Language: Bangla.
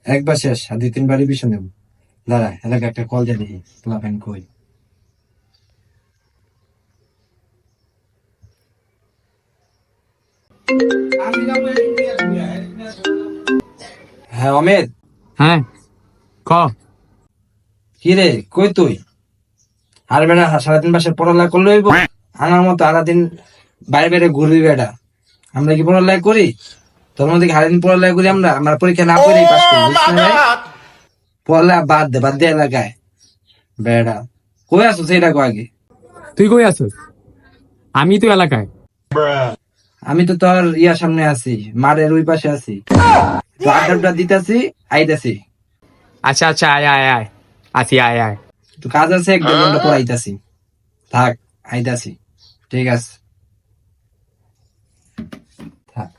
একবার শেষ, আর 2-3 বার রিভিশন নেব। দাঁড়া, এলাকা একটা কল দিয়ে দেখি প্লাবেন কই। হ্যাঁ অমিত। হ্যাঁ ক। কি রে, কই তুই? আর বেটা 3.5 মাসের পড়ালেখা করলে হইব? আমার মতো আলাদিন বাইরে বাইরে ঘুরবি বেটা। আমরা কি পড়ালেখা করি? তোর মধ্যে কি সারাদিন পড়ালেখা করি আমরা? আমরা পরীক্ষা না পড়েই পাস করি, বুঝছ না ভাই? পড়ালেখা বাদ দে এলাকায় বেটা। কই আছো সেটা কো আগে। তুই কই আছিস? আমি তো এলাকায়। আমি তো তোর ইয়ার সামনে আছি, মাঠের ওই পাশে আছি, তো আড্ডা দিতেছি, আইতাছি। আচ্ছা আচ্ছা, আয় আয় আয়, আসি আয় আয়। তো কাজ আছে, 1-1.5 ঘন্টা পর আইতাছি। থাক, আইতাছি। ঠিক আছে, থাক।